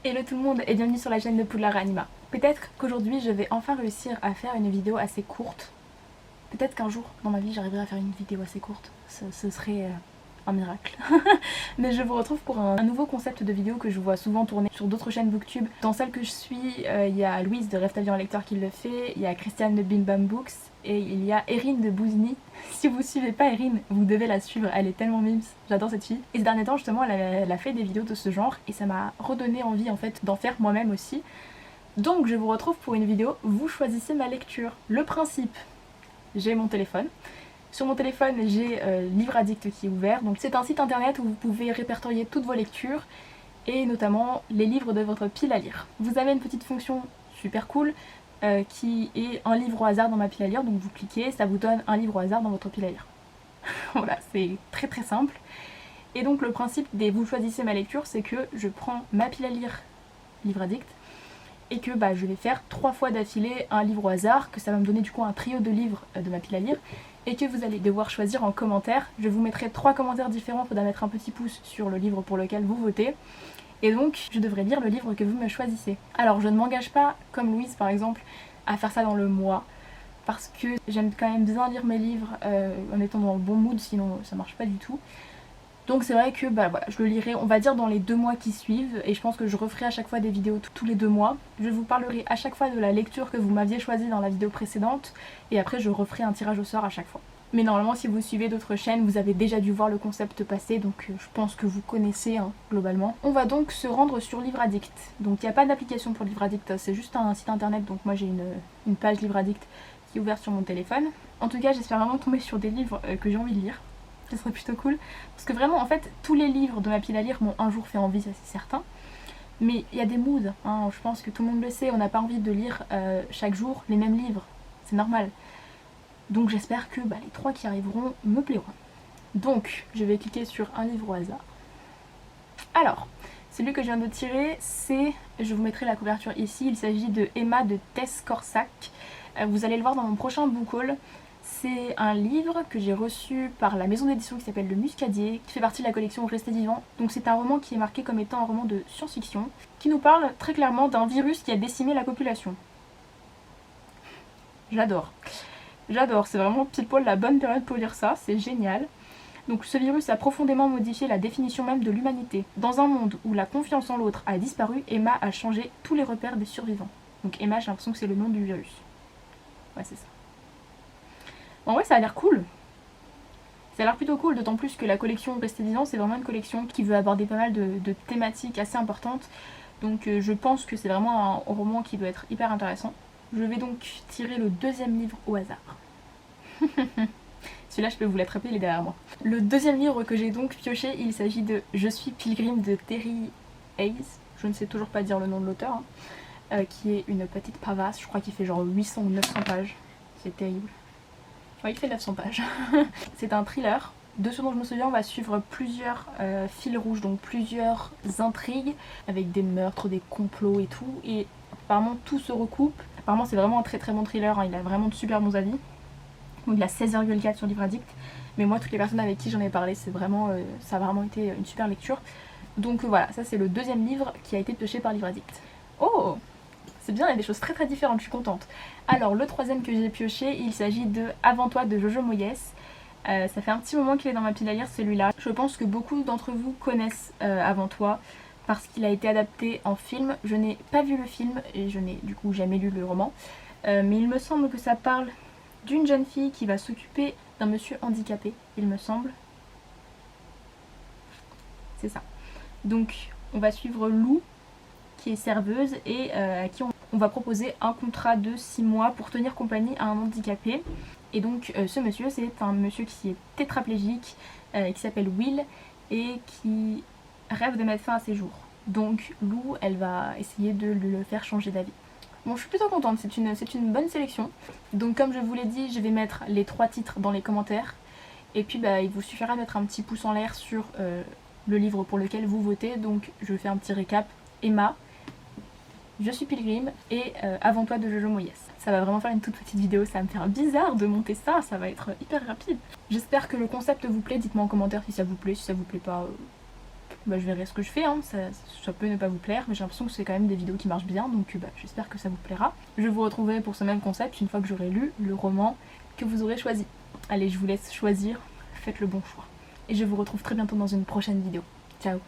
Hello tout le monde et bienvenue sur la chaîne de Poudlard Anima. Peut-être qu'aujourd'hui je vais enfin réussir à faire une vidéo assez courte. Peut-être qu'un jour dans ma vie j'arriverai à faire une vidéo assez courte. Ce serait un miracle. Mais je vous retrouve pour un nouveau concept de vidéo que je vois souvent tourner sur d'autres chaînes booktube. Dans celle que je suis, il y a Louise de Rêve ta vie en lecteur qui le fait, il y a Christiane de Bim Bam Books et il y a Erin de Bouzni. Si vous suivez pas Erin, vous devez la suivre, elle est tellement mimes, j'adore cette fille. Et ces derniers temps justement elle a fait des vidéos de ce genre et ça m'a redonné envie en fait d'en faire moi-même aussi. Donc je vous retrouve pour une vidéo, vous choisissez ma lecture. Le principe, j'ai mon téléphone. Sur mon téléphone, j'ai Livre Addict qui est ouvert. Donc c'est un site internet où vous pouvez répertorier toutes vos lectures et notamment les livres de votre pile à lire. Vous avez une petite fonction super cool qui est un livre au hasard dans ma pile à lire. Donc vous cliquez, ça vous donne un livre au hasard dans votre pile à lire. Voilà, c'est très très simple. Et donc le principe des vous choisissez ma lecture, c'est que je prends ma pile à lire Livre Addict et que je vais faire 3 fois d'affilée un livre au hasard, que ça va me donner du coup un trio de livres de ma pile à lire, et que vous allez devoir choisir en commentaire. Je vous mettrai 3 commentaires différents, il faudra mettre un petit pouce sur le livre pour lequel vous votez, et donc je devrais lire le livre que vous me choisissez. Alors je ne m'engage pas, comme Louise par exemple, à faire ça dans le mois, parce que j'aime quand même bien lire mes livres en étant dans le bon mood, sinon ça marche pas du tout. Donc c'est vrai que voilà, je le lirai on va dire dans les 2 mois qui suivent et je pense que je referai à chaque fois des vidéos tous les 2 mois. Je vous parlerai à chaque fois de la lecture que vous m'aviez choisie dans la vidéo précédente et après je referai un tirage au sort à chaque fois. Mais normalement si vous suivez d'autres chaînes vous avez déjà dû voir le concept passer donc je pense que vous connaissez globalement. On va donc se rendre sur Livre Addict. Donc il n'y a pas d'application pour Livre Addict, c'est juste un site internet donc moi j'ai une page Livre Addict qui est ouverte sur mon téléphone. En tout cas j'espère vraiment tomber sur des livres que j'ai envie de lire. Ça serait plutôt cool. Parce que vraiment, en fait, tous les livres de ma pile à lire m'ont un jour fait envie, ça c'est certain. Mais il y a des moods, je pense que tout le monde le sait, on n'a pas envie de lire chaque jour les mêmes livres. C'est normal. Donc j'espère que les 3 qui arriveront me plairont. Donc, je vais cliquer sur un livre au hasard. Alors, celui que je viens de tirer, c'est, je vous mettrai la couverture ici, il s'agit de Emma de Tess Corsac. Vous allez le voir dans mon prochain book haul. C'est un livre que j'ai reçu par la maison d'édition qui s'appelle Le Muscadier, qui fait partie de la collection Rester Vivant. Donc c'est un roman qui est marqué comme étant un roman de science-fiction, qui nous parle très clairement d'un virus qui a décimé la population. J'adore. J'adore, c'est vraiment pile poil la bonne période pour lire ça, c'est génial. Donc ce virus a profondément modifié la définition même de l'humanité. Dans un monde où la confiance en l'autre a disparu, Emma a changé tous les repères des survivants. Donc Emma, j'ai l'impression que c'est le nom du virus. Ouais, c'est ça. En vrai ça a l'air cool. Ça a l'air plutôt cool, d'autant plus que la collection Rester Vivant c'est vraiment une collection qui veut aborder pas mal de thématiques assez importantes. Donc je pense que c'est vraiment un roman qui doit être hyper intéressant. Je vais donc tirer le 2e livre au hasard. Celui-là je peux vous l'attraper, il est derrière moi. Le 2e livre que j'ai donc pioché, il s'agit de Je suis Pilgrim de Terry Hayes. Je ne sais toujours pas dire le nom de l'auteur. Qui est une petite pavasse, je crois qu'il fait genre 800 ou 900 pages. C'est terrible. Ouais, il fait 900 pages. C'est un thriller. De ce dont je me souviens, on va suivre plusieurs fils rouges, donc plusieurs intrigues, avec des meurtres, des complots et tout. Et apparemment tout se recoupe. Apparemment c'est vraiment un très très bon thriller, il a vraiment de super bons avis. Donc il a 16,4 sur Livre Addict. Mais moi, toutes les personnes avec qui j'en ai parlé, c'est vraiment, ça a vraiment été une super lecture. Donc voilà, ça c'est le 2e livre qui a été pioché par Livre Addict. Oh! C'est bien, il y a des choses très très différentes, je suis contente. Alors le 3e que j'ai pioché, il s'agit de Avant toi de Jojo Moyes. Ça fait un petit moment qu'il est dans ma pile à lire celui-là. Je pense que beaucoup d'entre vous connaissent Avant toi parce qu'il a été adapté en film. Je n'ai pas vu le film et je n'ai du coup jamais lu le roman. Mais il me semble que ça parle d'une jeune fille qui va s'occuper d'un monsieur handicapé, il me semble. C'est ça. Donc on va suivre Lou qui est serveuse et à qui on va proposer un contrat de 6 mois pour tenir compagnie à un handicapé. Et donc ce monsieur, c'est un monsieur qui est tétraplégique, qui s'appelle Will et qui rêve de mettre fin à ses jours. Donc Lou, elle va essayer de le faire changer d'avis. Bon, je suis plutôt contente, c'est une bonne sélection. Donc comme je vous l'ai dit, je vais mettre les 3 titres dans les commentaires. Et puis il vous suffira de mettre un petit pouce en l'air sur le livre pour lequel vous votez. Donc je fais un petit récap. Emma, Je suis Pilgrim et Avant toi de Jojo Moyes. Ça va vraiment faire une toute petite vidéo, ça va me faire bizarre de monter ça, ça va être hyper rapide. J'espère que le concept vous plaît, dites-moi en commentaire si ça vous plaît pas, je verrai ce que je fais, hein. Ça peut ne pas vous plaire, mais j'ai l'impression que c'est quand même des vidéos qui marchent bien, donc j'espère que ça vous plaira. Je vous retrouverai pour ce même concept une fois que j'aurai lu le roman que vous aurez choisi. Allez, je vous laisse choisir, faites le bon choix. Et je vous retrouve très bientôt dans une prochaine vidéo. Ciao!